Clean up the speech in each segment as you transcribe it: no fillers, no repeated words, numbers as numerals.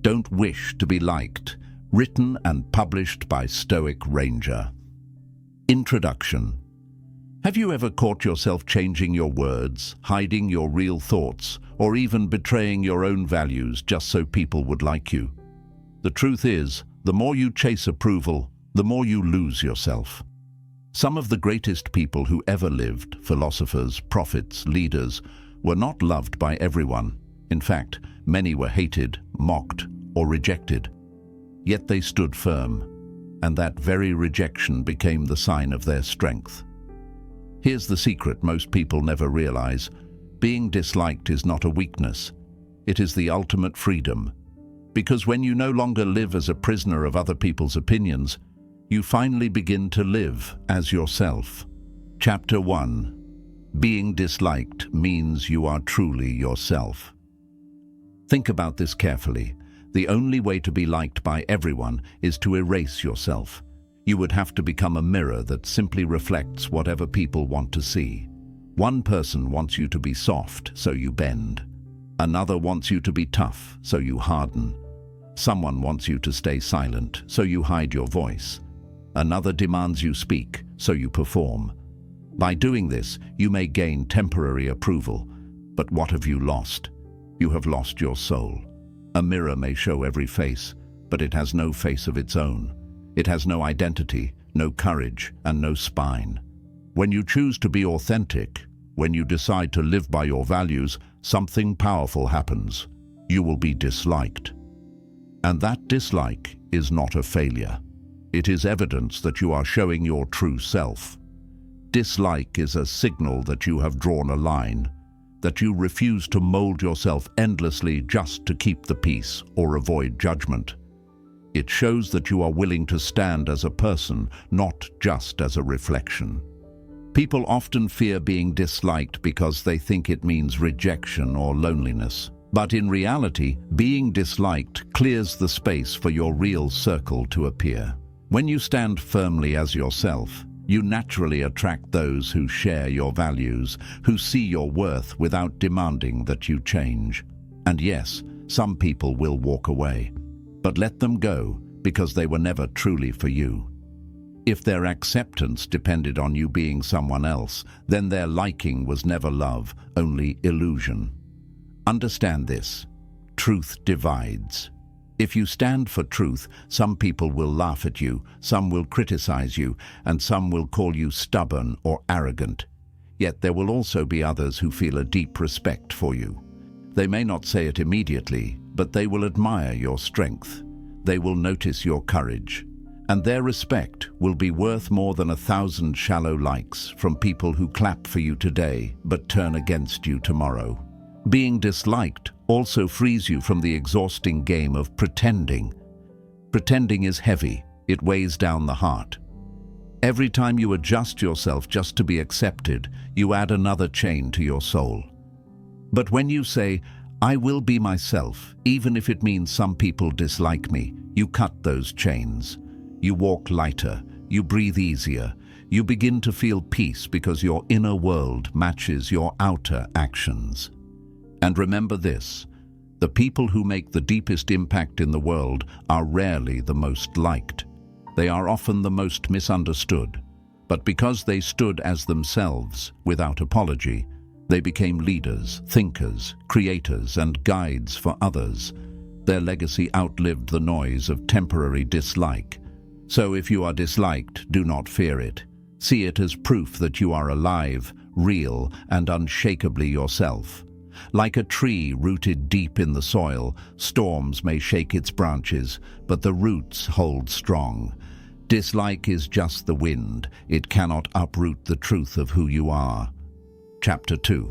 Don't wish to be liked. Written and published by Stoic Ranger. Introduction. Have you ever caught yourself changing your words, hiding your real thoughts, or even betraying your own values just so people would like you? The truth is, the more you chase approval, the more you lose yourself. Some of the greatest people who ever lived, philosophers, prophets, leaders, were not loved by everyone. In fact, many were hated, mocked, or rejected. Yet they stood firm, and that very rejection became the sign of their strength. Here's the secret most people never realize. Being disliked is not a weakness. It is the ultimate freedom. Because when you no longer live as a prisoner of other people's opinions, you finally begin to live as yourself. Chapter 1. Being disliked means you are truly yourself. Think about this carefully. The only way to be liked by everyone is to erase yourself. You would have to become a mirror that simply reflects whatever people want to see. One person wants you to be soft, so you bend. Another wants you to be tough, so you harden. Someone wants you to stay silent, so you hide your voice. Another demands you speak, so you perform. By doing this, you may gain temporary approval. But what have you lost? You have lost your soul. A mirror may show every face, but it has no face of its own. It has no identity, no courage, and no spine. When you choose to be authentic, when you decide to live by your values, something powerful happens. You will be disliked. And that dislike is not a failure. It is evidence that you are showing your true self. Dislike is a signal that you have drawn a line, that you refuse to mold yourself endlessly just to keep the peace or avoid judgment. It shows that you are willing to stand as a person, not just as a reflection. People often fear being disliked because they think it means rejection or loneliness. But in reality, being disliked clears the space for your real circle to appear. When you stand firmly as yourself, you naturally attract those who share your values, who see your worth without demanding that you change. And yes, some people will walk away. But let them go, because they were never truly for you. If their acceptance depended on you being someone else, then their liking was never love, only illusion. Understand this. Truth divides. If you stand for truth, some people will laugh at you, some will criticize you, and some will call you stubborn or arrogant. Yet there will also be others who feel a deep respect for you. They may not say it immediately, but they will admire your strength. They will notice your courage. And their respect will be worth more than 1,000 shallow likes from people who clap for you today but turn against you tomorrow. Being disliked also frees you from the exhausting game of pretending. Pretending is heavy. It weighs down the heart. Every time you adjust yourself just to be accepted, you add another chain to your soul. But when you say, "I will be myself, even if it means some people dislike me," you cut those chains. You walk lighter, you breathe easier, you begin to feel peace because your inner world matches your outer actions. And remember this, the people who make the deepest impact in the world are rarely the most liked. They are often the most misunderstood. But because they stood as themselves, without apology, they became leaders, thinkers, creators, and guides for others. Their legacy outlived the noise of temporary dislike. So if you are disliked, do not fear it. See it as proof that you are alive, real, and unshakably yourself. Like a tree rooted deep in the soil, storms may shake its branches, but the roots hold strong. Dislike is just the wind. It cannot uproot the truth of who you are. Chapter 2.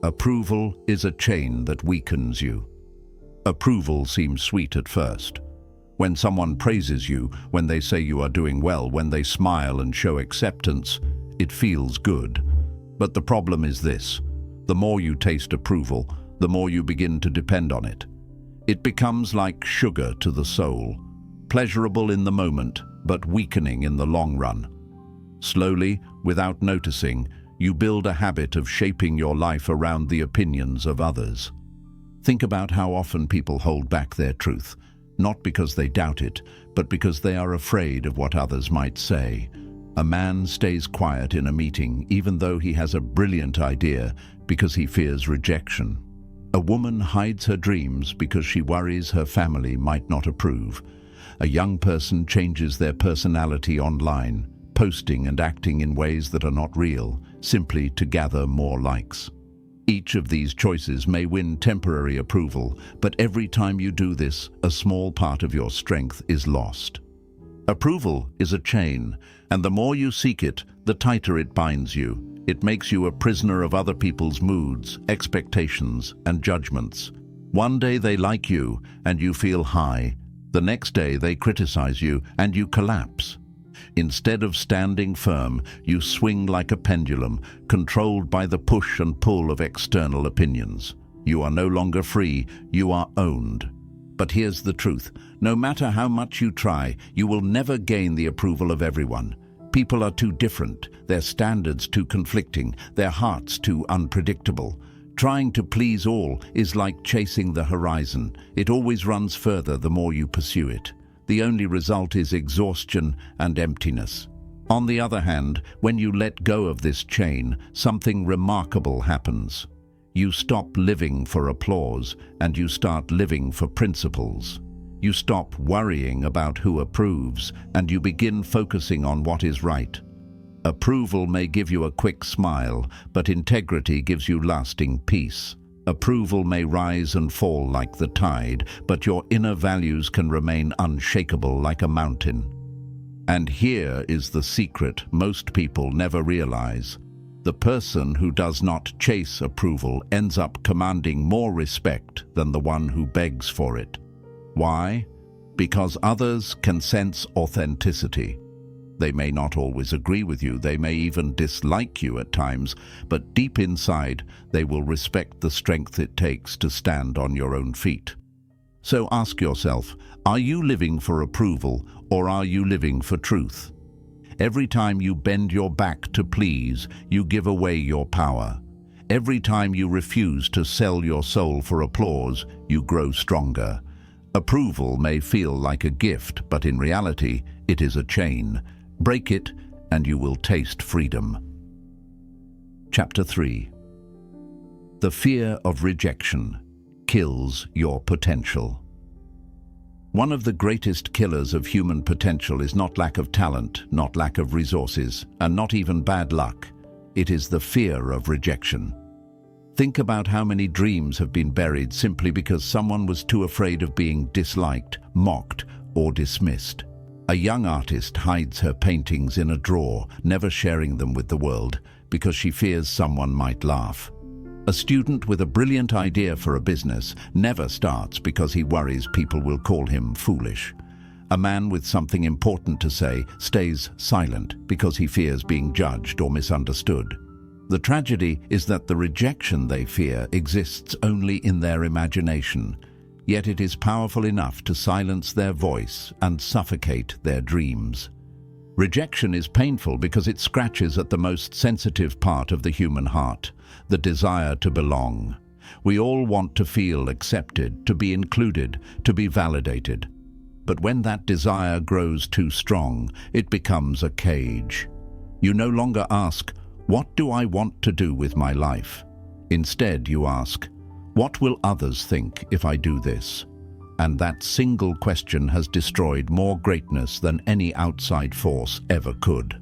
Approval is a chain that weakens you. Approval seems sweet at first. When someone praises you, when they say you are doing well, when they smile and show acceptance, it feels good. But the problem is this. The more you taste approval, the more you begin to depend on it. It becomes like sugar to the soul, pleasurable in the moment, but weakening in the long run. Slowly, without noticing, you build a habit of shaping your life around the opinions of others. Think about how often people hold back their truth, not because they doubt it, but because they are afraid of what others might say. A man stays quiet in a meeting even though he has a brilliant idea because he fears rejection. A woman hides her dreams because she worries her family might not approve. A young person changes their personality online, posting and acting in ways that are not real, simply to gather more likes. Each of these choices may win temporary approval, but every time you do this, a small part of your strength is lost. Approval is a chain, and the more you seek it, the tighter it binds you. It makes you a prisoner of other people's moods, expectations, and judgments. One day they like you, and you feel high. The next day they criticize you, and you collapse. Instead of standing firm, you swing like a pendulum, controlled by the push and pull of external opinions. You are no longer free, you are owned. But here's the truth. No matter how much you try, you will never gain the approval of everyone. People are too different, their standards too conflicting, their hearts too unpredictable. Trying to please all is like chasing the horizon. It always runs further the more you pursue it. The only result is exhaustion and emptiness. On the other hand, when you let go of this chain, something remarkable happens. You stop living for applause and you start living for principles. You stop worrying about who approves and you begin focusing on what is right. Approval may give you a quick smile, but integrity gives you lasting peace. Approval may rise and fall like the tide, but your inner values can remain unshakable like a mountain. And here is the secret most people never realize. The person who does not chase approval ends up commanding more respect than the one who begs for it. Why? Because others can sense authenticity. They may not always agree with you, they may even dislike you at times, but deep inside, they will respect the strength it takes to stand on your own feet. So ask yourself, are you living for approval or are you living for truth? Every time you bend your back to please, you give away your power. Every time you refuse to sell your soul for applause, you grow stronger. Approval may feel like a gift, but in reality, it is a chain. Break it, and you will taste freedom. Chapter 3. The fear of rejection kills your potential. One of the greatest killers of human potential is not lack of talent, not lack of resources, and not even bad luck. It is the fear of rejection. Think about how many dreams have been buried simply because someone was too afraid of being disliked, mocked, or dismissed. A young artist hides her paintings in a drawer, never sharing them with the world, because she fears someone might laugh. A student with a brilliant idea for a business never starts because he worries people will call him foolish. A man with something important to say stays silent because he fears being judged or misunderstood. The tragedy is that the rejection they fear exists only in their imagination. Yet it is powerful enough to silence their voice and suffocate their dreams. Rejection is painful because it scratches at the most sensitive part of the human heart, the desire to belong. We all want to feel accepted, to be included, to be validated. But when that desire grows too strong, it becomes a cage. You no longer ask, "What do I want to do with my life?" Instead, you ask, "What will others think if I do this?" And that single question has destroyed more greatness than any outside force ever could.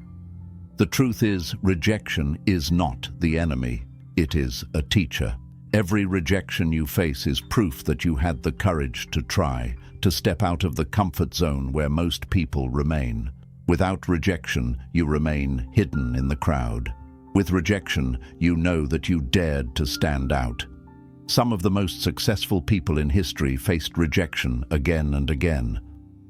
The truth is, rejection is not the enemy. It is a teacher. Every rejection you face is proof that you had the courage to try, to step out of the comfort zone where most people remain. Without rejection, you remain hidden in the crowd. With rejection, you know that you dared to stand out. Some of the most successful people in history faced rejection again and again.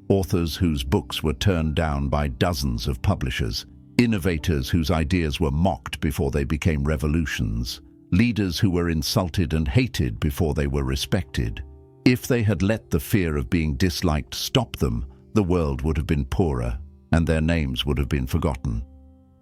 Authors whose books were turned down by dozens of publishers. Innovators whose ideas were mocked before they became revolutions. Leaders who were insulted and hated before they were respected. If they had let the fear of being disliked stop them, the world would have been poorer, and their names would have been forgotten.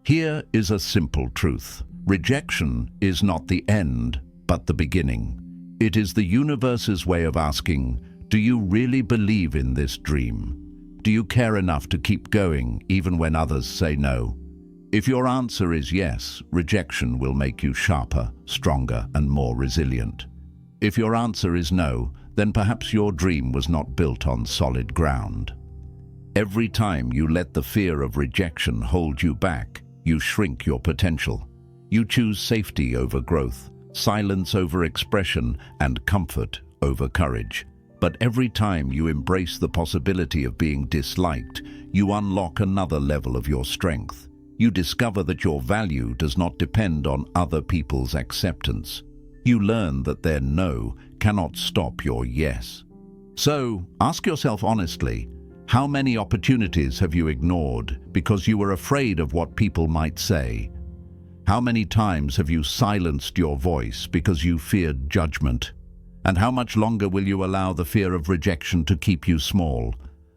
Here is a simple truth. Rejection is not the end, but the beginning. It is the universe's way of asking, do you really believe in this dream? Do you care enough to keep going even when others say no? If your answer is yes, rejection will make you sharper, stronger, and more resilient. If your answer is no, then perhaps your dream was not built on solid ground. Every time you let the fear of rejection hold you back, you shrink your potential. You choose safety over growth, silence over expression, and comfort over courage. But every time you embrace the possibility of being disliked, you unlock another level of your strength. You discover that your value does not depend on other people's acceptance. You learn that their no cannot stop your yes. So, ask yourself honestly, how many opportunities have you ignored because you were afraid of what people might say? How many times have you silenced your voice because you feared judgment? And how much longer will you allow the fear of rejection to keep you small?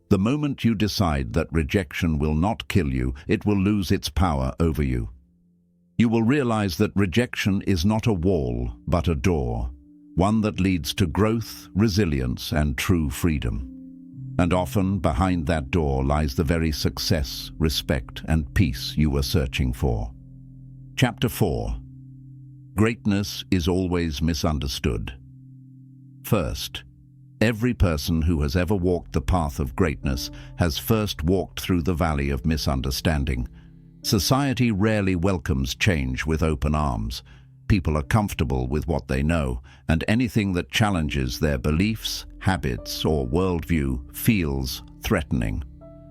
The moment you decide that rejection will not kill you, it will lose its power over you. You will realize that rejection is not a wall, but a door, one that leads to growth, resilience, and true freedom. And often, behind that door lies the very success, respect, and peace you were searching for. Chapter 4. Greatness is always misunderstood. First, every person who has ever walked the path of greatness has first walked through the valley of misunderstanding. Society rarely welcomes change with open arms. People are comfortable with what they know, and anything that challenges their beliefs, habits, or worldview feels threatening.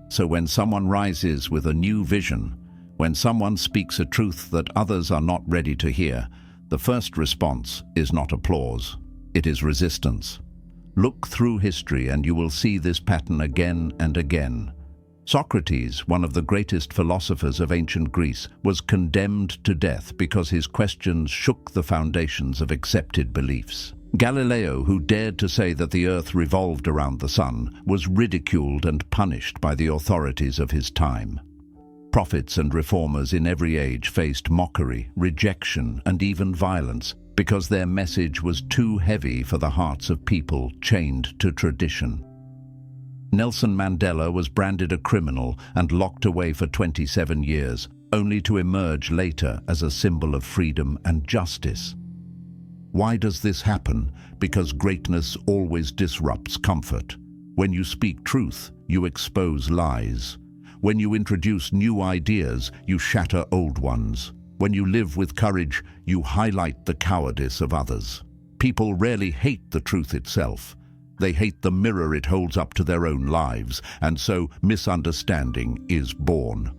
So when someone rises with a new vision, when someone speaks a truth that others are not ready to hear, the first response is not applause. It is resistance. Look through history and you will see this pattern again and again. Socrates, one of the greatest philosophers of ancient Greece, was condemned to death because his questions shook the foundations of accepted beliefs. Galileo, who dared to say that the earth revolved around the sun, was ridiculed and punished by the authorities of his time. Prophets and reformers in every age faced mockery, rejection, and even violence, because their message was too heavy for the hearts of people chained to tradition. Nelson Mandela was branded a criminal and locked away for 27 years, only to emerge later as a symbol of freedom and justice. Why does this happen? Because greatness always disrupts comfort. When you speak truth, you expose lies. When you introduce new ideas, you shatter old ones. When you live with courage, you highlight the cowardice of others. People rarely hate the truth itself. They hate the mirror it holds up to their own lives, and so misunderstanding is born.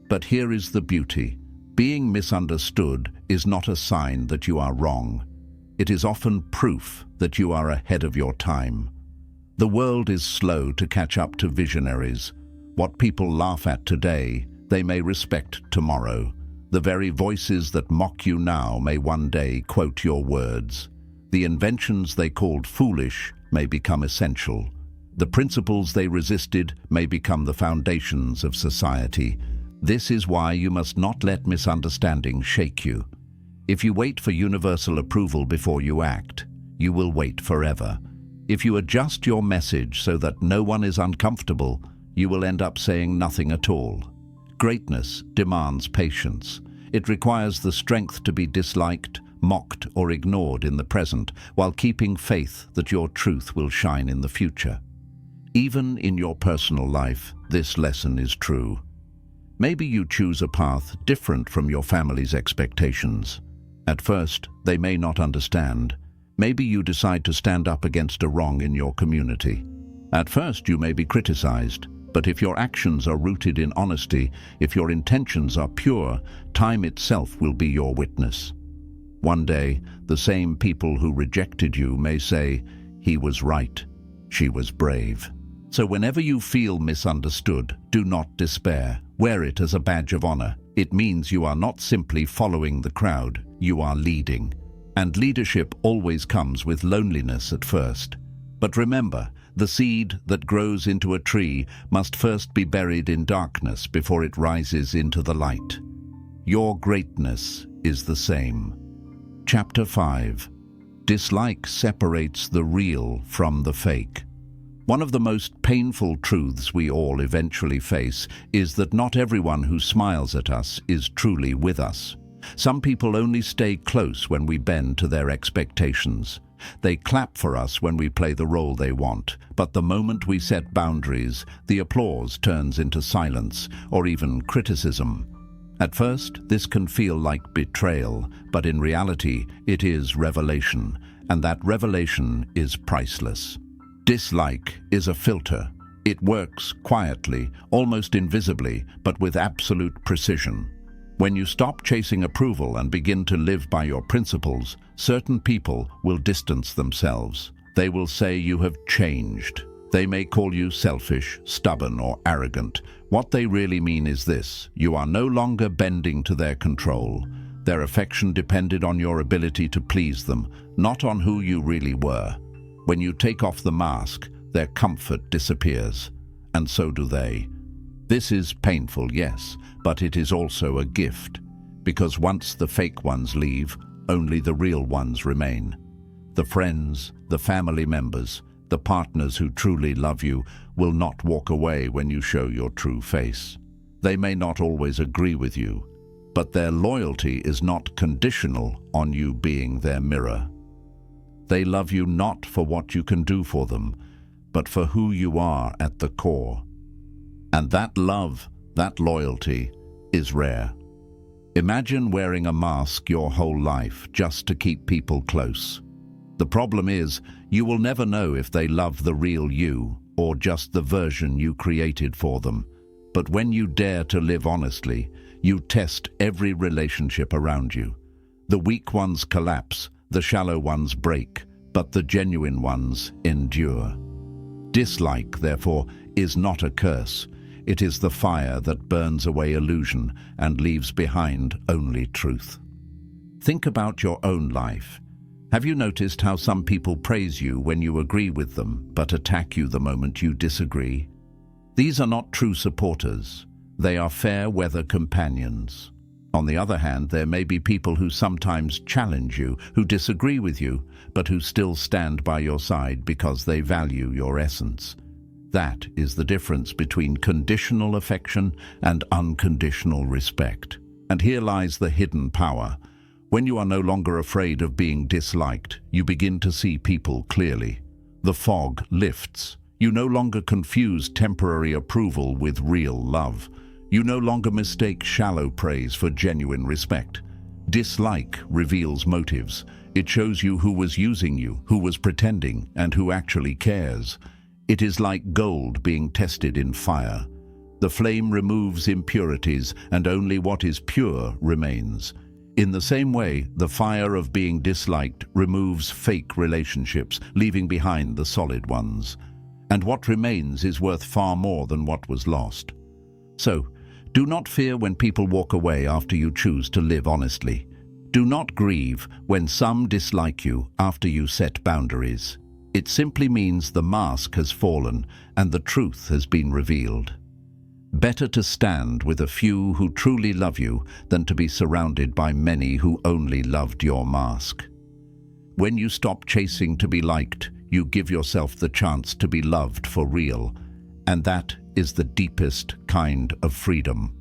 But here is the beauty. Being misunderstood is not a sign that you are wrong. It is often proof that you are ahead of your time. The world is slow to catch up to visionaries. What people laugh at today, they may respect tomorrow. The very voices that mock you now may one day quote your words. The inventions they called foolish may become essential. The principles they resisted may become the foundations of society. This is why you must not let misunderstanding shake you. If you wait for universal approval before you act, you will wait forever. If you adjust your message so that no one is uncomfortable, you will end up saying nothing at all. Greatness demands patience. It requires the strength to be disliked, mocked, or ignored in the present, while keeping faith that your truth will shine in the future. Even in your personal life, this lesson is true. Maybe you choose a path different from your family's expectations. At first, they may not understand. Maybe you decide to stand up against a wrong in your community. At first, you may be criticized. But if your actions are rooted in honesty, if your intentions are pure, time itself will be your witness. One day, the same people who rejected you may say, "He was right, she was brave." So whenever you feel misunderstood, do not despair. Wear it as a badge of honor. It means you are not simply following the crowd, you are leading. And leadership always comes with loneliness at first. But remember, the seed that grows into a tree must first be buried in darkness before it rises into the light. Your greatness is the same. Chapter 5. Dislike separates the real from the fake. One of the most painful truths we all eventually face is that not everyone who smiles at us is truly with us. Some people only stay close when we bend to their expectations. They clap for us when we play the role they want, but the moment we set boundaries, the applause turns into silence or even criticism. At first, this can feel like betrayal, but in reality, it is revelation, and that revelation is priceless. Dislike is a filter. It works quietly, almost invisibly, but with absolute precision. When you stop chasing approval and begin to live by your principles, certain people will distance themselves. They will say you have changed. They may call you selfish, stubborn, or arrogant. What they really mean is this: you are no longer bending to their control. Their affection depended on your ability to please them, not on who you really were. When you take off the mask, their comfort disappears, and so do they. This is painful, yes, but it is also a gift, because once the fake ones leave, only the real ones remain. The friends, the family members, the partners who truly love you will not walk away when you show your true face. They may not always agree with you, but their loyalty is not conditional on you being their mirror. They love you not for what you can do for them, but for who you are at the core. And that love, that loyalty, is rare. Imagine wearing a mask your whole life just to keep people close. The problem is, you will never know if they love the real you or just the version you created for them. But when you dare to live honestly, you test every relationship around you. The weak ones collapse, the shallow ones break, but the genuine ones endure. Dislike, therefore, is not a curse. It is the fire that burns away illusion and leaves behind only truth. Think about your own life. Have you noticed how some people praise you when you agree with them, but attack you the moment you disagree? These are not true supporters. They are fair-weather companions. On the other hand, there may be people who sometimes challenge you, who disagree with you, but who still stand by your side because they value your essence. That is the difference between conditional affection and unconditional respect. And here lies the hidden power. When you are no longer afraid of being disliked, you begin to see people clearly. The fog lifts. You no longer confuse temporary approval with real love. You no longer mistake shallow praise for genuine respect. Dislike reveals motives. It shows you who was using you, who was pretending, and who actually cares. It is like gold being tested in fire. The flame removes impurities, and only what is pure remains. In the same way, the fire of being disliked removes fake relationships, leaving behind the solid ones. And what remains is worth far more than what was lost. So, do not fear when people walk away after you choose to live honestly. Do not grieve when some dislike you after you set boundaries. It simply means the mask has fallen and the truth has been revealed. Better to stand with a few who truly love you than to be surrounded by many who only loved your mask. When you stop chasing to be liked, you give yourself the chance to be loved for real, and that is the deepest kind of freedom.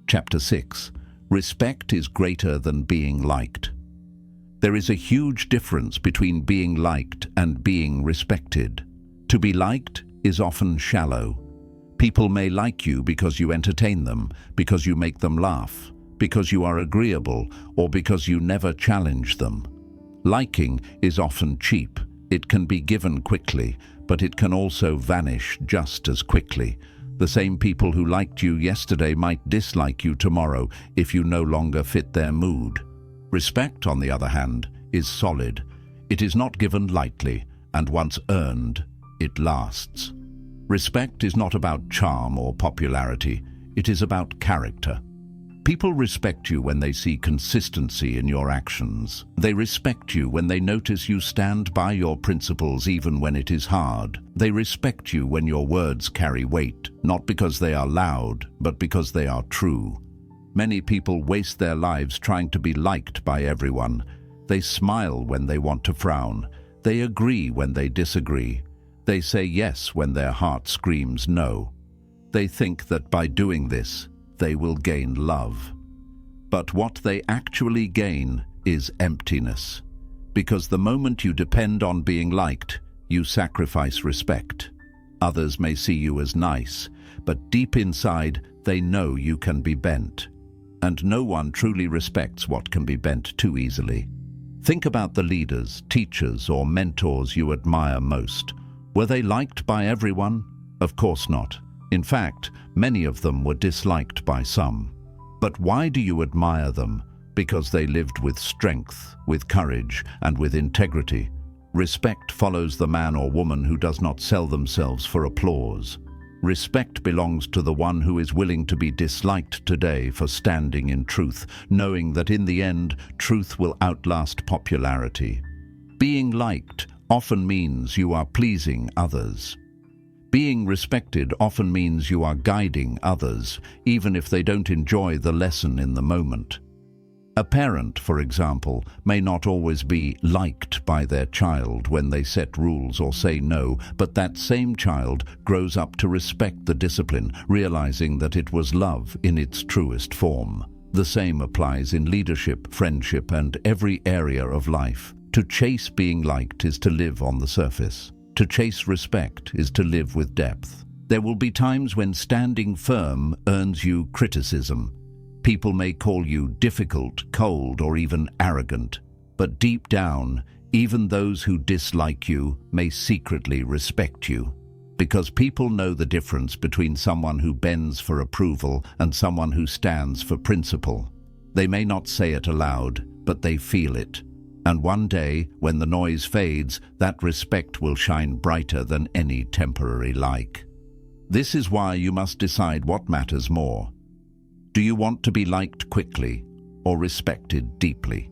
Chapter 6. Respect is greater than being liked. There is a huge difference between being liked and being respected. To be liked is often shallow. People may like you because you entertain them, because you make them laugh, because you are agreeable, or because you never challenge them. Liking is often cheap. It can be given quickly, but it can also vanish just as quickly. The same people who liked you yesterday might dislike you tomorrow if you no longer fit their mood. Respect, on the other hand, is solid. It is not given lightly, and once earned, it lasts. Respect is not about charm or popularity. It is about character. People respect you when they see consistency in your actions. They respect you when they notice you stand by your principles even when it is hard. They respect you when your words carry weight, not because they are loud, but because they are true. Many people waste their lives trying to be liked by everyone. They smile when they want to frown. They agree when they disagree. They say yes when their heart screams no. They think that by doing this, they will gain love. But what they actually gain is emptiness. Because the moment you depend on being liked, you sacrifice respect. Others may see you as nice, but deep inside, they know you can be bent. And no one truly respects what can be bent too easily. Think about the leaders, teachers, or mentors you admire most. Were they liked by everyone? Of course not. In fact, many of them were disliked by some. But why do you admire them? Because they lived with strength, with courage, and with integrity. Respect follows the man or woman who does not sell themselves for applause. Respect belongs to the one who is willing to be disliked today for standing in truth, knowing that in the end, truth will outlast popularity. Being liked often means you are pleasing others. Being respected often means you are guiding others, even if they don't enjoy the lesson in the moment. A parent, for example, may not always be liked by their child when they set rules or say no, but that same child grows up to respect the discipline, realizing that it was love in its truest form. The same applies in leadership, friendship, and every area of life. To chase being liked is to live on the surface. To chase respect is to live with depth. There will be times when standing firm earns you criticism. People may call you difficult, cold, or even arrogant. But deep down, even those who dislike you may secretly respect you. Because people know the difference between someone who bends for approval and someone who stands for principle. They may not say it aloud, but they feel it. And one day, when the noise fades, that respect will shine brighter than any temporary like. This is why you must decide what matters more. Do you want to be liked quickly or respected deeply?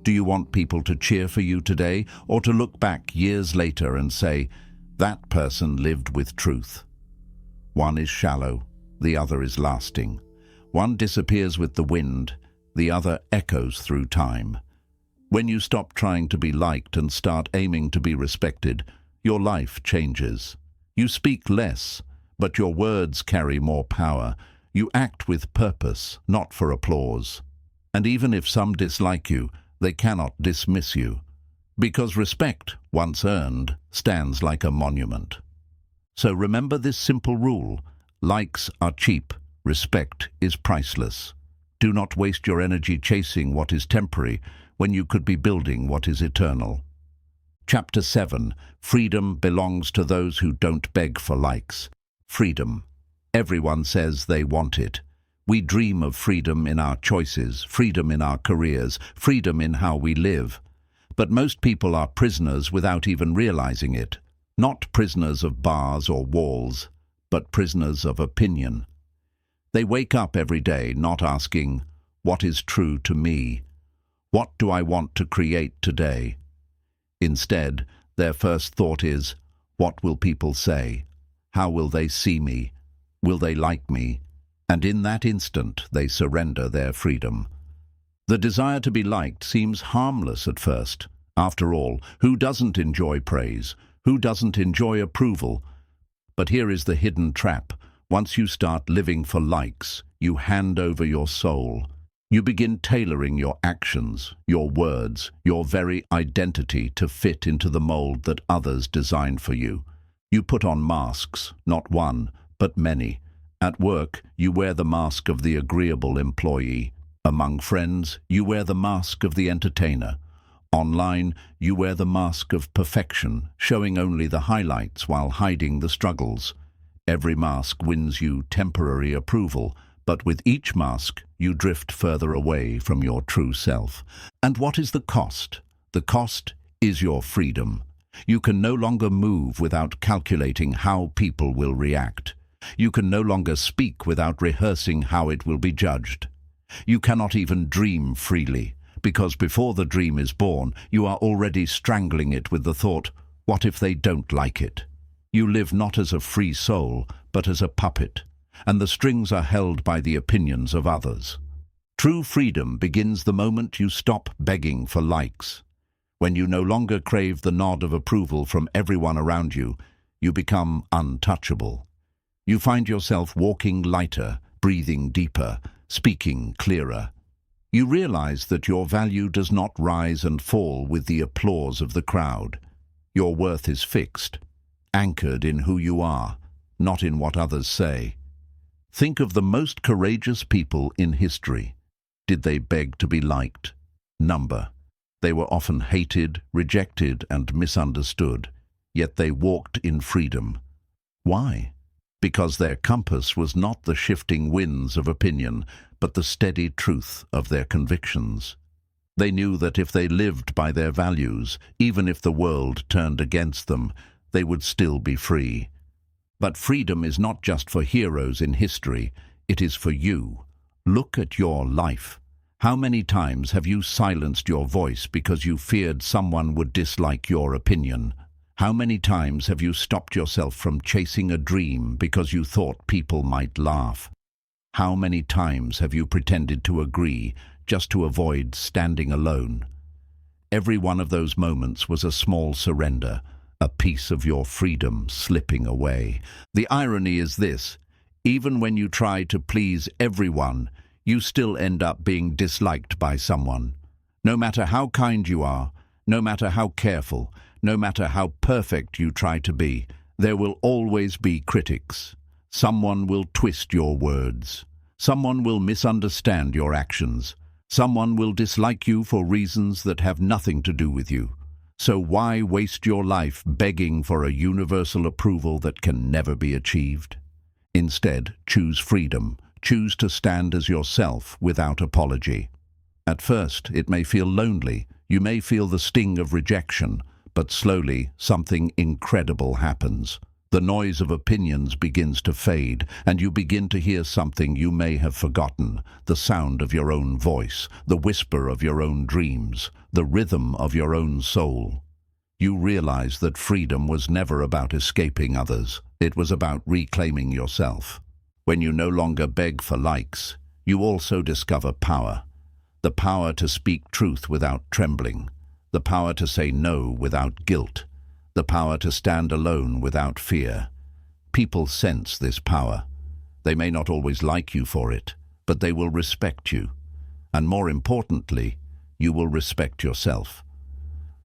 Do you want people to cheer for you today or to look back years later and say, that person lived with truth? One is shallow, the other is lasting. One disappears with the wind, the other echoes through time. When you stop trying to be liked and start aiming to be respected, your life changes. You speak less, but your words carry more power. You act with purpose, not for applause. And even if some dislike you, they cannot dismiss you. Because respect, once earned, stands like a monument. So remember this simple rule: likes are cheap, respect is priceless. Do not waste your energy chasing what is temporary when you could be building what is eternal. Chapter 7. Freedom belongs to those who don't beg for likes. Freedom. Everyone says they want it. We dream of freedom in our choices, freedom in our careers, freedom in how we live. But most people are prisoners without even realizing it. Not prisoners of bars or walls, but prisoners of opinion. They wake up every day not asking, what is true to me? What do I want to create today? Instead, their first thought is, what will people say? How will they see me? Will they like me? And in that instant, they surrender their freedom. The desire to be liked seems harmless at first. After all, who doesn't enjoy praise? Who doesn't enjoy approval? But here is the hidden trap. Once you start living for likes, you hand over your soul. You begin tailoring your actions, your words, your very identity to fit into the mold that others design for you. You put on masks, not one, but many. At work, you wear the mask of the agreeable employee. Among friends, you wear the mask of the entertainer. Online, you wear the mask of perfection, showing only the highlights while hiding the struggles. Every mask wins you temporary approval, but with each mask, you drift further away from your true self. And what is the cost? The cost is your freedom. You can no longer move without calculating how people will react. You can no longer speak without rehearsing how it will be judged. You cannot even dream freely, because before the dream is born, you are already strangling it with the thought, what if they don't like it? You live not as a free soul, but as a puppet, and the strings are held by the opinions of others. True freedom begins the moment you stop begging for likes. When you no longer crave the nod of approval from everyone around you, you become untouchable. You find yourself walking lighter, breathing deeper, speaking clearer. You realize that your value does not rise and fall with the applause of the crowd. Your worth is fixed, anchored in who you are, not in what others say. Think of the most courageous people in history. Did they beg to be liked? Number. They were often hated, rejected, and misunderstood, yet they walked in freedom. Why? Because their compass was not the shifting winds of opinion, but the steady truth of their convictions. They knew that if they lived by their values, even if the world turned against them, they would still be free. But freedom is not just for heroes in history, it is for you. Look at your life. How many times have you silenced your voice because you feared someone would dislike your opinion? How many times have you stopped yourself from chasing a dream because you thought people might laugh? How many times have you pretended to agree just to avoid standing alone? Every one of those moments was a small surrender, a piece of your freedom slipping away. The irony is this: even when you try to please everyone, you still end up being disliked by someone. No matter how kind you are, no matter how careful, no matter how perfect you try to be, there will always be critics. Someone will twist your words. Someone will misunderstand your actions. Someone will dislike you for reasons that have nothing to do with you. So why waste your life begging for a universal approval that can never be achieved? Instead, choose freedom. Choose to stand as yourself without apology. At first, it may feel lonely. You may feel the sting of rejection, but slowly something incredible happens. The noise of opinions begins to fade, and you begin to hear something you may have forgotten: the sound of your own voice, the whisper of your own dreams, the rhythm of your own soul. You realize that freedom was never about escaping others. It was about reclaiming yourself. When you no longer beg for likes, you also discover power. The power to speak truth without trembling. The power to say no without guilt. The power to stand alone without fear. People sense this power. They may not always like you for it, but they will respect you. And more importantly, you will respect yourself.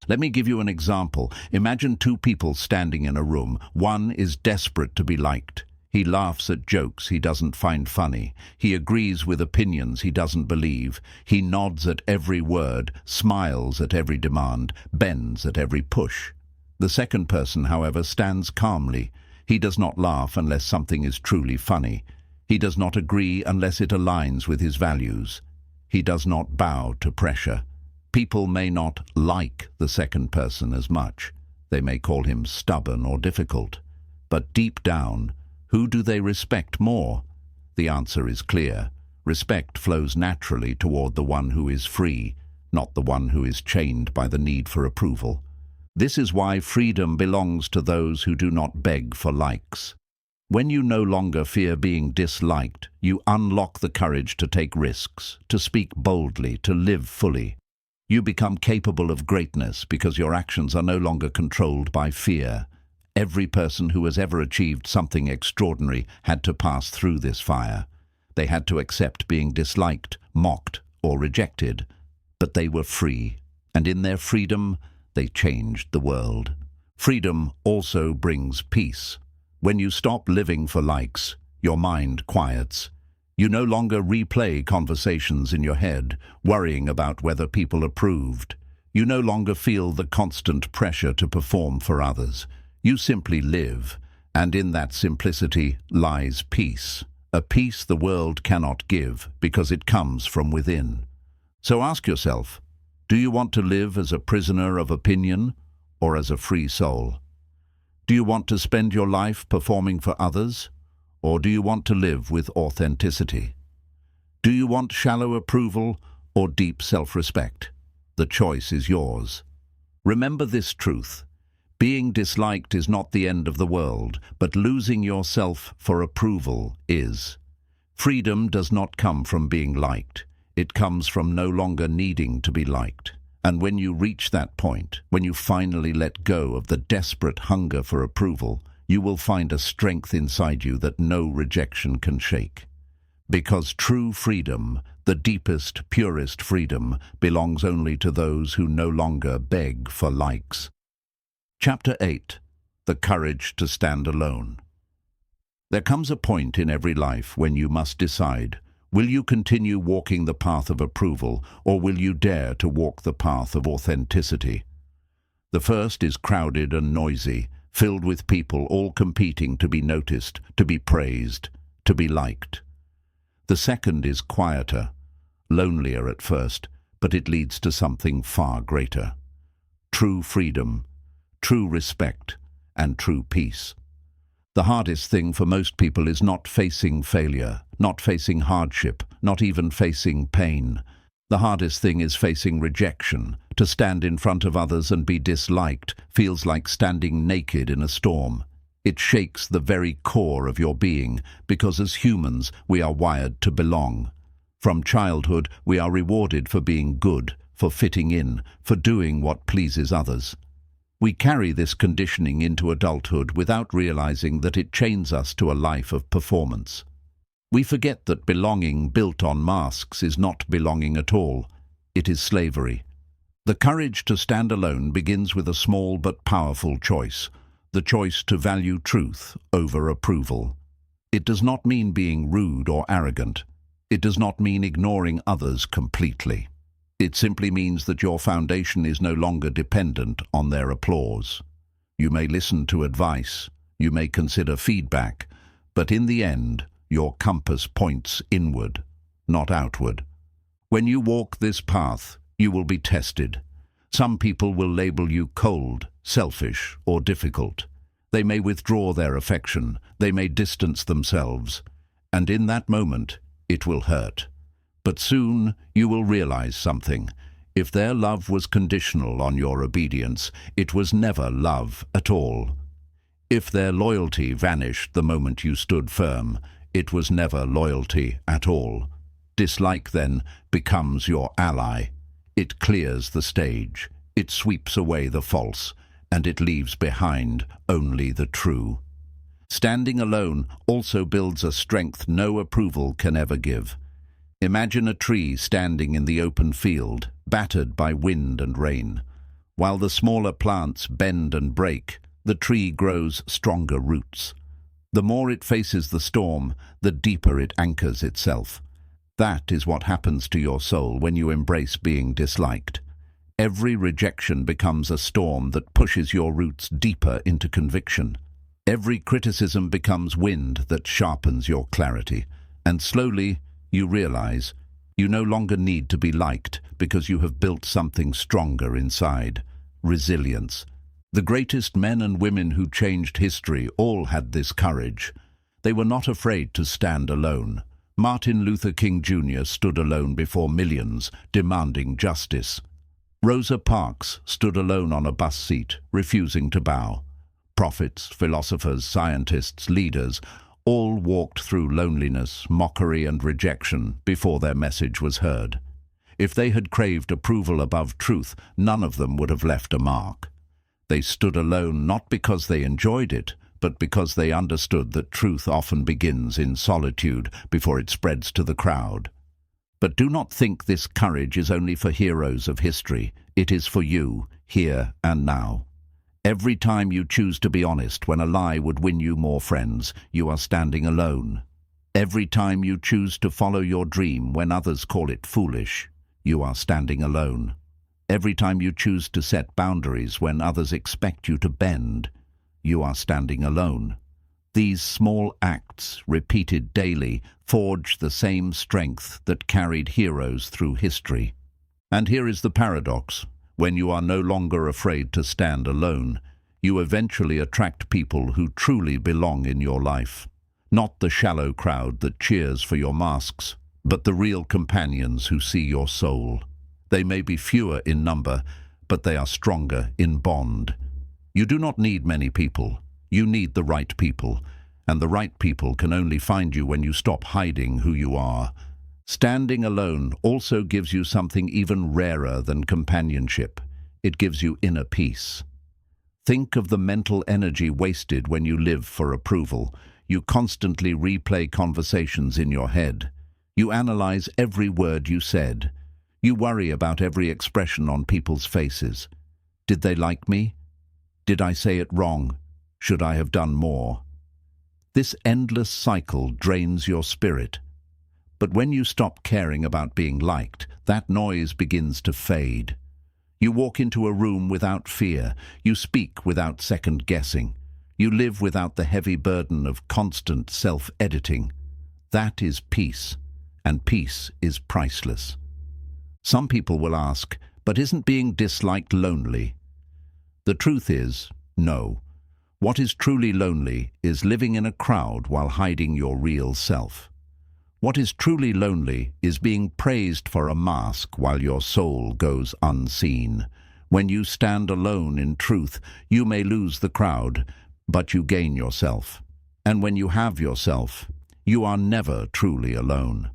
Let me give you an example. Imagine two people standing in a room. One is desperate to be liked. He laughs at jokes he doesn't find funny. He agrees with opinions he doesn't believe. He nods at every word, smiles at every demand, bends at every push. The second person, however, stands calmly. He does not laugh unless something is truly funny. He does not agree unless it aligns with his values. He does not bow to pressure. People may not like the second person as much. They may call him stubborn or difficult. But deep down, who do they respect more? The answer is clear. Respect flows naturally toward the one who is free, not the one who is chained by the need for approval. This is why freedom belongs to those who do not beg for likes. When you no longer fear being disliked, you unlock the courage to take risks, to speak boldly, to live fully. You become capable of greatness because your actions are no longer controlled by fear. Every person who has ever achieved something extraordinary had to pass through this fire. They had to accept being disliked, mocked, or rejected. But they were free, and in their freedom, they changed the world. Freedom also brings peace. When you stop living for likes, your mind quiets. You no longer replay conversations in your head, worrying about whether people approved. You no longer feel the constant pressure to perform for others. You simply live, and in that simplicity lies peace. A peace the world cannot give because it comes from within. So ask yourself, do you want to live as a prisoner of opinion or as a free soul? Do you want to spend your life performing for others, or do you want to live with authenticity? Do you want shallow approval or deep self-respect? The choice is yours. Remember this truth. Being disliked is not the end of the world, but losing yourself for approval is. Freedom does not come from being liked. It comes from no longer needing to be liked. And when you reach that point, when you finally let go of the desperate hunger for approval, you will find a strength inside you that no rejection can shake. Because true freedom, the deepest, purest freedom, belongs only to those who no longer beg for likes. Chapter 8. The Courage to Stand Alone. There comes a point in every life when you must decide, will you continue walking the path of approval, or will you dare to walk the path of authenticity? The first is crowded and noisy, filled with people all competing to be noticed, to be praised, to be liked. The second is quieter, lonelier at first, but it leads to something far greater. True freedom, true respect, and true peace. The hardest thing for most people is not facing failure, not facing hardship, not even facing pain. The hardest thing is facing rejection. To stand in front of others and be disliked feels like standing naked in a storm. It shakes the very core of your being, because as humans we are wired to belong. From childhood we are rewarded for being good, for fitting in, for doing what pleases others. We carry this conditioning into adulthood without realizing that it chains us to a life of performance. We forget that belonging built on masks is not belonging at all. It is slavery. The courage to stand alone begins with a small but powerful choice. The choice to value truth over approval. It does not mean being rude or arrogant. It does not mean ignoring others completely. It simply means that your foundation is no longer dependent on their applause. You may listen to advice, you may consider feedback, but in the end, your compass points inward, not outward. When you walk this path, you will be tested. Some people will label you cold, selfish, or difficult. They may withdraw their affection, they may distance themselves, and in that moment, it will hurt. But soon you will realize something. If their love was conditional on your obedience, it was never love at all. If their loyalty vanished the moment you stood firm, it was never loyalty at all. Dislike, then, becomes your ally. It clears the stage, it sweeps away the false, and it leaves behind only the true. Standing alone also builds a strength no approval can ever give. Imagine a tree standing in the open field, battered by wind and rain. While the smaller plants bend and break, the tree grows stronger roots. The more it faces the storm, the deeper it anchors itself. That is what happens to your soul when you embrace being disliked. Every rejection becomes a storm that pushes your roots deeper into conviction. Every criticism becomes wind that sharpens your clarity. And slowly, you realize you no longer need to be liked because you have built something stronger inside. Resilience. The greatest men and women who changed history all had this courage. They were not afraid to stand alone. Martin Luther King Jr. stood alone before millions, demanding justice. Rosa Parks stood alone on a bus seat, refusing to bow. Prophets, philosophers, scientists, leaders, all walked through loneliness, mockery, and rejection before their message was heard. If they had craved approval above truth, none of them would have left a mark. They stood alone not because they enjoyed it, but because they understood that truth often begins in solitude before it spreads to the crowd. But do not think this courage is only for heroes of history. It is for you, here and now. Every time you choose to be honest when a lie would win you more friends, you are standing alone. Every time you choose to follow your dream when others call it foolish, you are standing alone. Every time you choose to set boundaries when others expect you to bend, you are standing alone. These small acts, repeated daily, forge the same strength that carried heroes through history. And here is the paradox. When you are no longer afraid to stand alone, you eventually attract people who truly belong in your life. Not the shallow crowd that cheers for your masks, but the real companions who see your soul. They may be fewer in number, but they are stronger in bond. You do not need many people. You need the right people, and the right people can only find you when you stop hiding who you are. Standing alone also gives you something even rarer than companionship. It gives you inner peace. Think of the mental energy wasted when you live for approval. You constantly replay conversations in your head. You analyze every word you said. You worry about every expression on people's faces. Did they like me? Did I say it wrong? Should I have done more? This endless cycle drains your spirit. But when you stop caring about being liked, that noise begins to fade. You walk into a room without fear. You speak without second-guessing. You live without the heavy burden of constant self-editing. That is peace, and peace is priceless. Some people will ask, but isn't being disliked lonely? The truth is, no. What is truly lonely is living in a crowd while hiding your real self. What is truly lonely is being praised for a mask while your soul goes unseen. When you stand alone in truth, you may lose the crowd, but you gain yourself. And when you have yourself, you are never truly alone.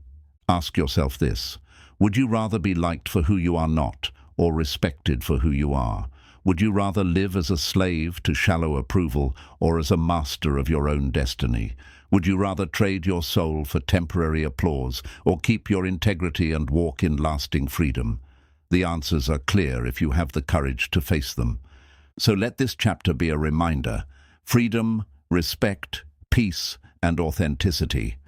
Ask yourself this: would you rather be liked for who you are not, or respected for who you are? Would you rather live as a slave to shallow approval, or as a master of your own destiny? Would you rather trade your soul for temporary applause, or keep your integrity and walk in lasting freedom? The answers are clear if you have the courage to face them. So let this chapter be a reminder: freedom, respect, peace, and authenticity.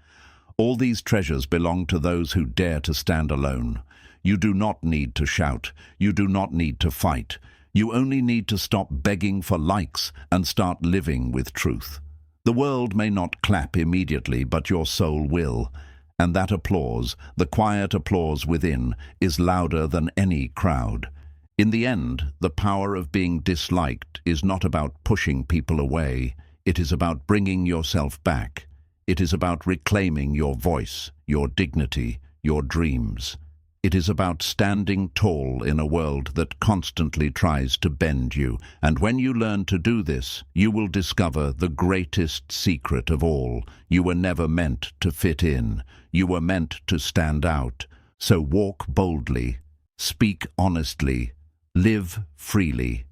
All these treasures belong to those who dare to stand alone. You do not need to shout. You do not need to fight. You only need to stop begging for likes and start living with truth. The world may not clap immediately, but your soul will. And that applause, the quiet applause within, is louder than any crowd. In the end, the power of being disliked is not about pushing people away. It is about bringing yourself back. It is about reclaiming your voice, your dignity, your dreams. It is about standing tall in a world that constantly tries to bend you. And when you learn to do this, you will discover the greatest secret of all. You were never meant to fit in. You were meant to stand out. So walk boldly, speak honestly, live freely,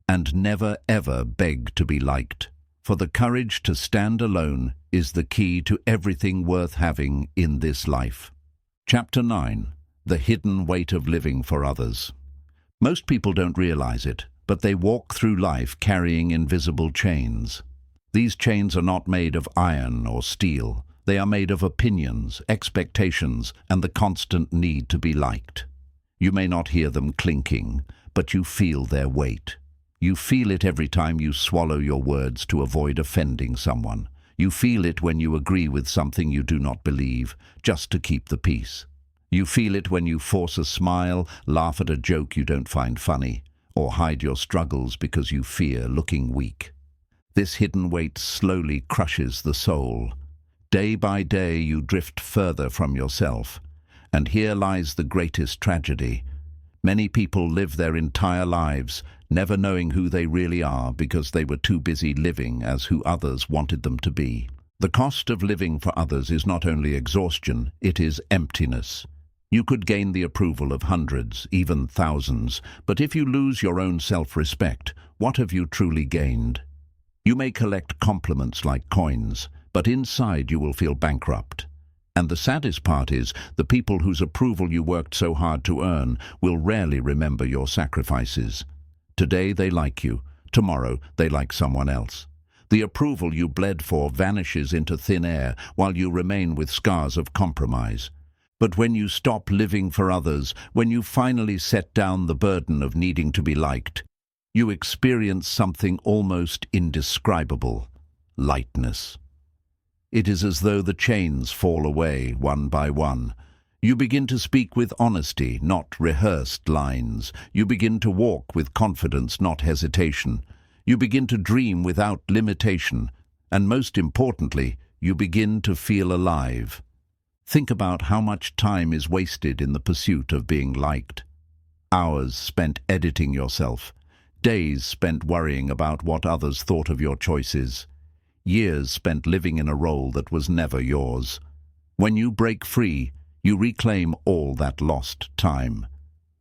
and never ever beg to be liked. For the courage to stand alone is the key to everything worth having in this life. Chapter 9. The hidden weight of living for others. Most people don't realize it, but they walk through life carrying invisible chains. These chains are not made of iron or steel. They are made of opinions, expectations, and the constant need to be liked. You may not hear them clinking, but you feel their weight. You feel it every time you swallow your words to avoid offending someone. You feel it when you agree with something you do not believe, just to keep the peace. You feel it when you force a smile, laugh at a joke you don't find funny, or hide your struggles because you fear looking weak. This hidden weight slowly crushes the soul. Day by day you drift further from yourself. And here lies the greatest tragedy. Many people live their entire lives never knowing who they really are because they were too busy living as who others wanted them to be. The cost of living for others is not only exhaustion, it is emptiness. You could gain the approval of hundreds, even thousands, but if you lose your own self-respect, what have you truly gained? You may collect compliments like coins, but inside you will feel bankrupt. And the saddest part is, the people whose approval you worked so hard to earn will rarely remember your sacrifices. Today they like you, tomorrow they like someone else. The approval you bled for vanishes into thin air while you remain with scars of compromise. But when you stop living for others, when you finally set down the burden of needing to be liked, you experience something almost indescribable: lightness. It is as though the chains fall away one by one. You begin to speak with honesty, not rehearsed lines. You begin to walk with confidence, not hesitation. You begin to dream without limitation. And most importantly, you begin to feel alive. Think about how much time is wasted in the pursuit of being liked. Hours spent editing yourself. Days spent worrying about what others thought of your choices. Years spent living in a role that was never yours. When you break free, You reclaim all that lost time.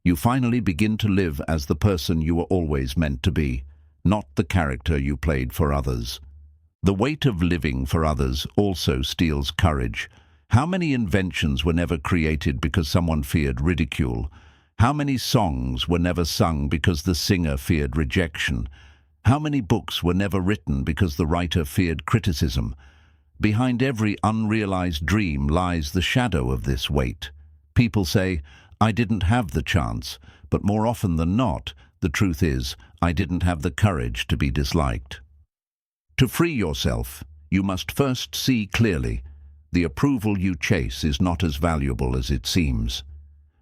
You finally begin to live as the person you were always meant to be, not the character you played for others. The weight of living for others also steals courage. How many inventions were never created because someone feared ridicule? How many songs were never sung because the singer feared rejection? How many books were never written because the writer feared criticism? Behind every unrealized dream lies the shadow of this weight. People say, "I didn't have the chance," but more often than not, the truth is, I didn't have the courage to be disliked. To free yourself, you must first see clearly. The approval you chase is not as valuable as it seems.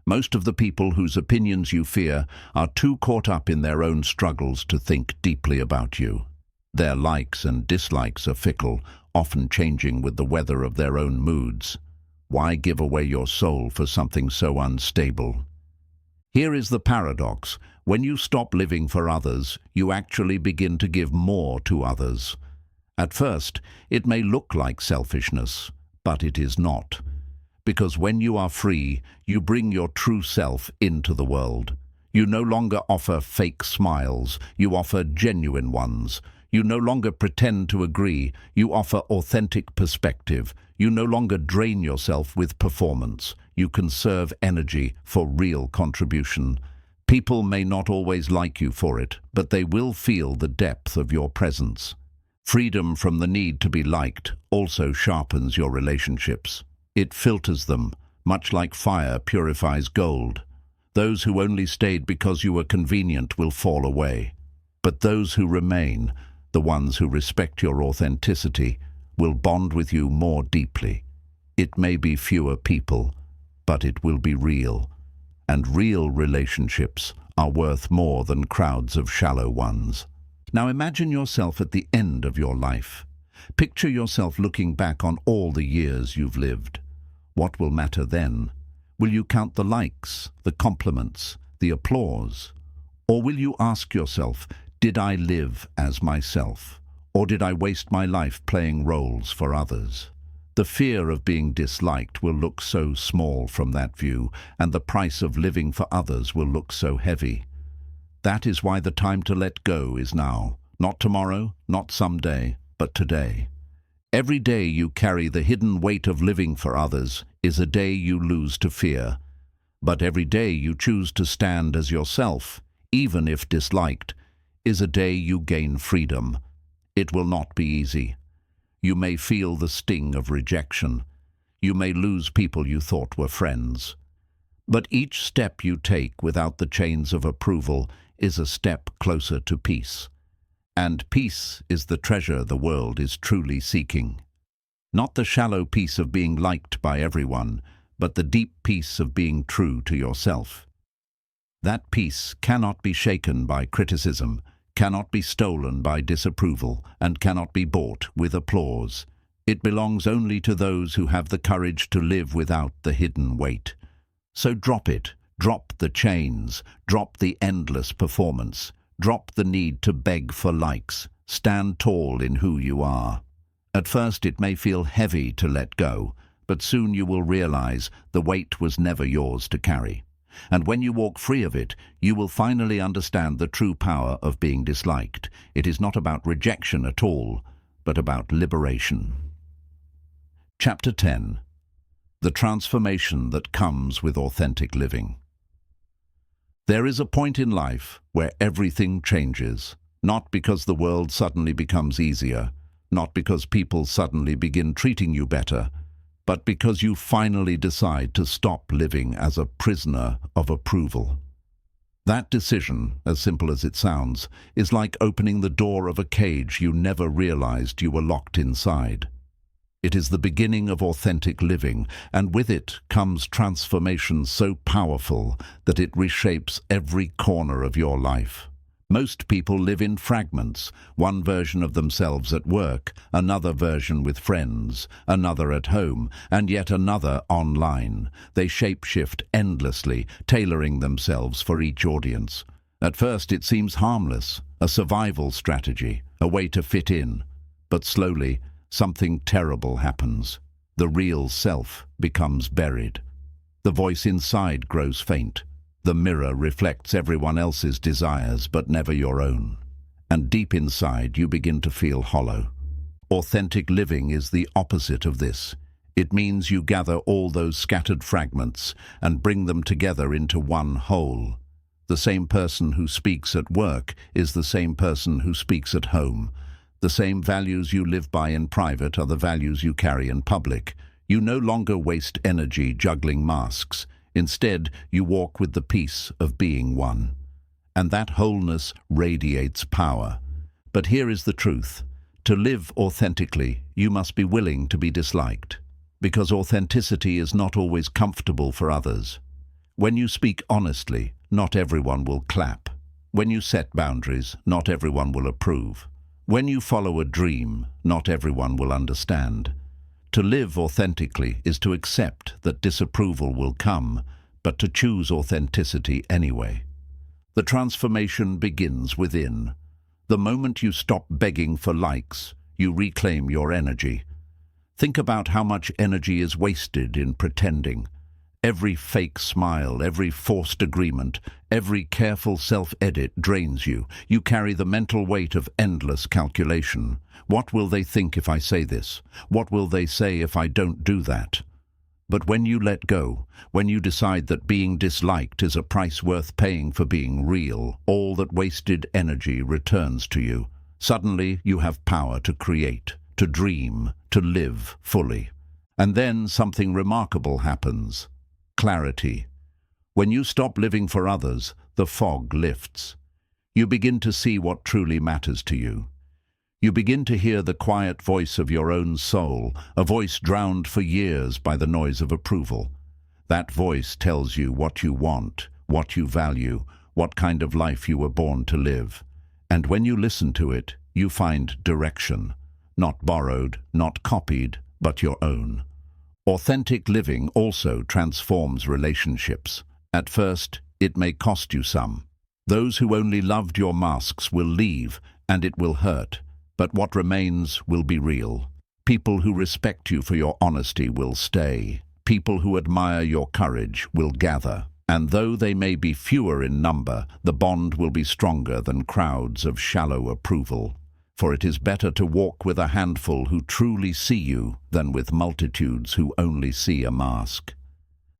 Most of the people whose opinions you fear are too caught up in their own struggles to think deeply about you. Their likes and dislikes are fickle, often changing with the weather of their own moods. Why give away your soul for something so unstable? Here is the paradox. When you stop living for others, you actually begin to give more to others. At first, it may look like selfishness, but it is not. Because when you are free, you bring your true self into the world. You no longer offer fake smiles, you offer genuine ones. You no longer pretend to agree, you offer authentic perspective. You no longer drain yourself with performance. You conserve energy for real contribution. People may not always like you for it, but they will feel the depth of your presence. Freedom from the need to be liked also sharpens your relationships. It filters them, much like fire purifies gold. Those who only stayed because you were convenient will fall away. But those who remain, the ones who respect your authenticity, will bond with you more deeply. It may be fewer people, but it will be real. And real relationships are worth more than crowds of shallow ones. Now imagine yourself at the end of your life. Picture yourself looking back on all the years you've lived. What will matter then? Will you count the likes, the compliments, the applause? Or will you ask yourself, did I live as myself? Or did I waste my life playing roles for others? The fear of being disliked will look so small from that view, and the price of living for others will look so heavy. That is why the time to let go is now. Not tomorrow, not someday, but today. Every day you carry the hidden weight of living for others is a day you lose to fear. But every day you choose to stand as yourself, even if disliked, is a day you gain freedom. It will not be easy. You may feel the sting of rejection. You may lose people you thought were friends. But each step you take without the chains of approval is a step closer to peace. And peace is the treasure the world is truly seeking. Not the shallow peace of being liked by everyone, but the deep peace of being true to yourself. That peace cannot be shaken by criticism, cannot be stolen by disapproval, and cannot be bought with applause. It belongs only to those who have the courage to live without the hidden weight. So drop it, drop the chains, drop the endless performance, drop the need to beg for likes, stand tall in who you are. At first it may feel heavy to let go, but soon you will realize the weight was never yours to carry. And when you walk free of it, you will finally understand the true power of being disliked. It is not about rejection at all, but about liberation. Chapter 10. The transformation that comes with authentic living. There is a point in life where everything changes, not because the world suddenly becomes easier, not because people suddenly begin treating you better, but because you finally decide to stop living as a prisoner of approval. That decision, as simple as it sounds, is like opening the door of a cage you never realized you were locked inside. It is the beginning of authentic living, and with it comes transformation so powerful that it reshapes every corner of your life. Most people live in fragments, one version of themselves at work, another version with friends, another at home, and yet another online. They shape-shift endlessly, tailoring themselves for each audience. At first it seems harmless, a survival strategy, a way to fit in. But slowly, something terrible happens. The real self becomes buried. The voice inside grows faint. The mirror reflects everyone else's desires but never your own. And deep inside you begin to feel hollow. Authentic living is the opposite of this. It means you gather all those scattered fragments and bring them together into one whole. The same person who speaks at work is the same person who speaks at home. The same values you live by in private are the values you carry in public. You no longer waste energy juggling masks. Instead, you walk with the peace of being one. And that wholeness radiates power. But here is the truth. To live authentically, you must be willing to be disliked. Because authenticity is not always comfortable for others. When you speak honestly, not everyone will clap. When you set boundaries, not everyone will approve. When you follow a dream, not everyone will understand. To live authentically is to accept that disapproval will come, but to choose authenticity anyway. The transformation begins within. The moment you stop begging for likes, you reclaim your energy. Think about how much energy is wasted in pretending. Every fake smile, every forced agreement, every careful self-edit drains you. You carry the mental weight of endless calculation. What will they think if I say this? What will they say if I don't do that? But when you let go, when you decide that being disliked is a price worth paying for being real, all that wasted energy returns to you. Suddenly you have power to create, to dream, to live fully. And then something remarkable happens. Clarity. When you stop living for others, the fog lifts. You begin to see what truly matters to you. You begin to hear the quiet voice of your own soul, a voice drowned for years by the noise of approval. That voice tells you what you want, what you value, what kind of life you were born to live. And when you listen to it, you find direction. Not borrowed, not copied, but your own. Authentic living also transforms relationships. At first, it may cost you some. Those who only loved your masks will leave, and it will hurt. But what remains will be real. People who respect you for your honesty will stay. People who admire your courage will gather. And though they may be fewer in number, the bond will be stronger than crowds of shallow approval. For it is better to walk with a handful who truly see you than with multitudes who only see a mask.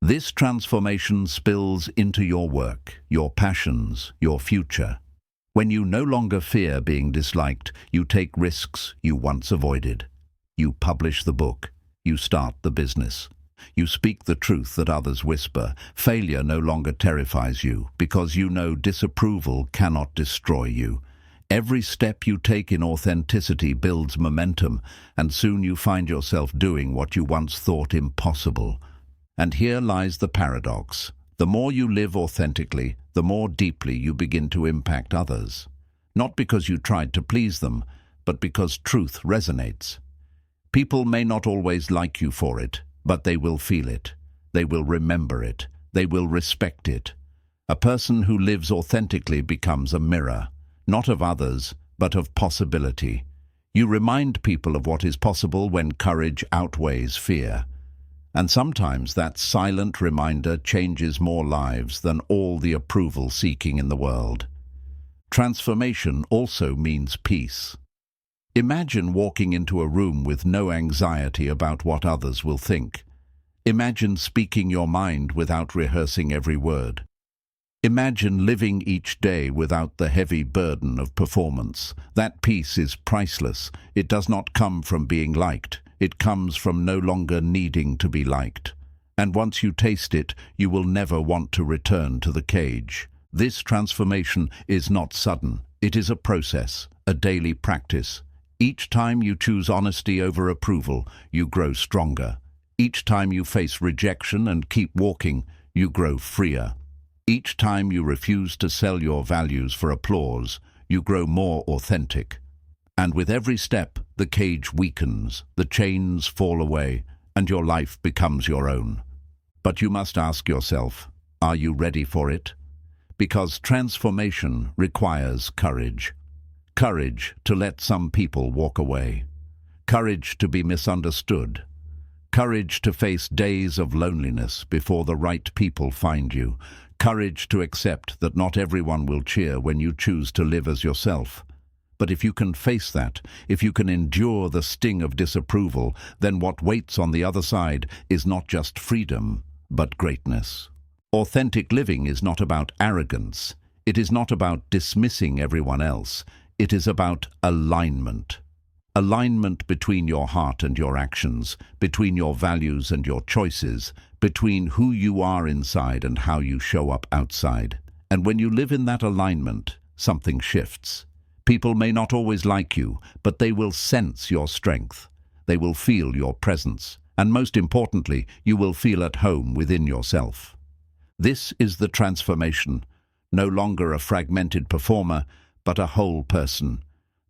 This transformation spills into your work, your passions, your future. When you no longer fear being disliked, you take risks you once avoided. You publish the book. You start the business. You speak the truth that others whisper. Failure no longer terrifies you because you know disapproval cannot destroy you. Every step you take in authenticity builds momentum, and soon you find yourself doing what you once thought impossible. And here lies the paradox. The more you live authentically, the more deeply you begin to impact others. Not because you tried to please them, but because truth resonates. People may not always like you for it, but they will feel it. They will remember it. They will respect it. A person who lives authentically becomes a mirror. Not of others, but of possibility. You remind people of what is possible when courage outweighs fear. And sometimes that silent reminder changes more lives than all the approval seeking in the world. Transformation also means peace. Imagine walking into a room with no anxiety about what others will think. Imagine speaking your mind without rehearsing every word. Imagine living each day without the heavy burden of performance. That peace is priceless. It does not come from being liked. It comes from no longer needing to be liked. And once you taste it, you will never want to return to the cage. This transformation is not sudden. It is a process, a daily practice. Each time you choose honesty over approval, you grow stronger. Each time you face rejection and keep walking, you grow freer. Each time you refuse to sell your values for applause, you grow more authentic. And with every step, the cage weakens, the chains fall away, and your life becomes your own. But you must ask yourself, are you ready for it? Because transformation requires courage. Courage to let some people walk away. Courage to be misunderstood. Courage to face days of loneliness before the right people find you. Courage to accept that not everyone will cheer when you choose to live as yourself. But if you can face that, if you can endure the sting of disapproval, then what waits on the other side is not just freedom, but greatness. Authentic living is not about arrogance. It is not about dismissing everyone else. It is about alignment. Alignment between your heart and your actions, between your values and your choices, between who you are inside and how you show up outside. And when you live in that alignment, something shifts. People may not always like you, but they will sense your strength. They will feel your presence. And most importantly, you will feel at home within yourself. This is the transformation. No longer a fragmented performer, but a whole person.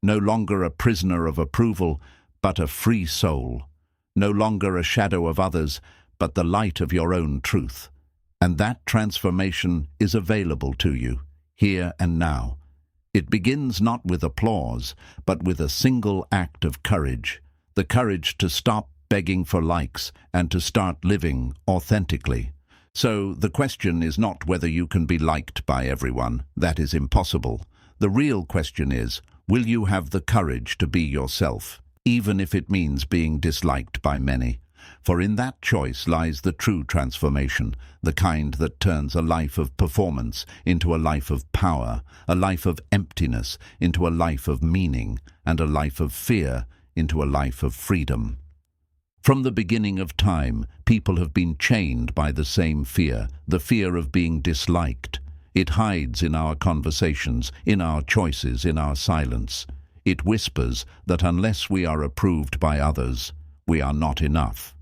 No longer a prisoner of approval, but a free soul. No longer a shadow of others, but the light of your own truth. And that transformation is available to you, here and now. It begins not with applause, but with a single act of courage. The courage to stop begging for likes and to start living authentically. So the question is not whether you can be liked by everyone. That is impossible. The real question is, will you have the courage to be yourself, even if it means being disliked by many? For in that choice lies the true transformation, the kind that turns a life of performance into a life of power, a life of emptiness into a life of meaning, and a life of fear into a life of freedom. From the beginning of time, people have been chained by the same fear, the fear of being disliked. It hides in our conversations, in our choices, in our silence. It whispers that unless we are approved by others, we are not enough.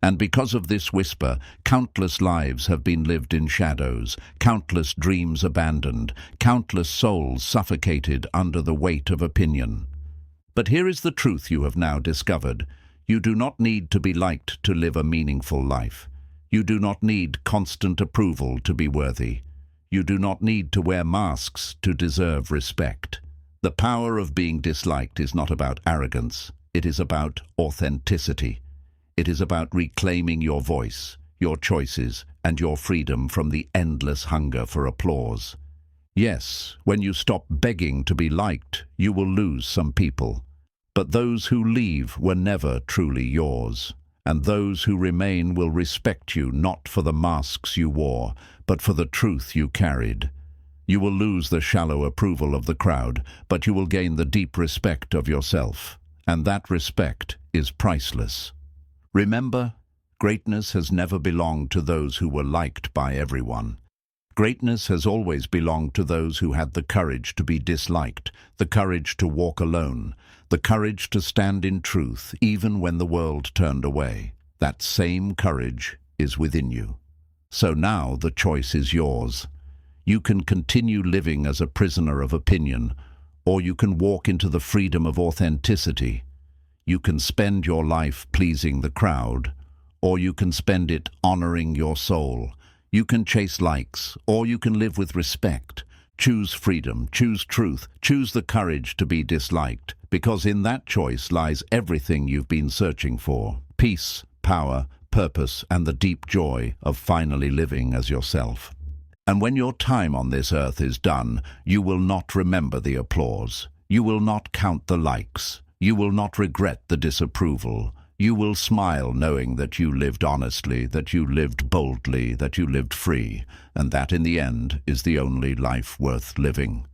And because of this whisper, countless lives have been lived in shadows, countless dreams abandoned, countless souls suffocated under the weight of opinion. But here is the truth you have now discovered. You do not need to be liked to live a meaningful life. You do not need constant approval to be worthy. You do not need to wear masks to deserve respect. The power of being disliked is not about arrogance. It is about authenticity. It is about reclaiming your voice, your choices, and your freedom from the endless hunger for applause. Yes, when you stop begging to be liked, you will lose some people. But those who leave were never truly yours. And those who remain will respect you not for the masks you wore, but for the truth you carried. You will lose the shallow approval of the crowd, but you will gain the deep respect of yourself. And that respect is priceless. Remember, greatness has never belonged to those who were liked by everyone. Greatness has always belonged to those who had the courage to be disliked, the courage to walk alone, the courage to stand in truth even when the world turned away. That same courage is within you. So now the choice is yours. You can continue living as a prisoner of opinion, or you can walk into the freedom of authenticity. You can spend your life pleasing the crowd, or you can spend it honoring your soul. You can chase likes, or you can live with respect. Choose freedom, choose truth, choose the courage to be disliked, because in that choice lies everything you've been searching for: peace, power, purpose, and the deep joy of finally living as yourself. And when your time on this earth is done, you will not remember the applause. You will not count the likes. You will not regret the disapproval. You will smile knowing that you lived honestly, that you lived boldly, that you lived free, and that in the end is the only life worth living.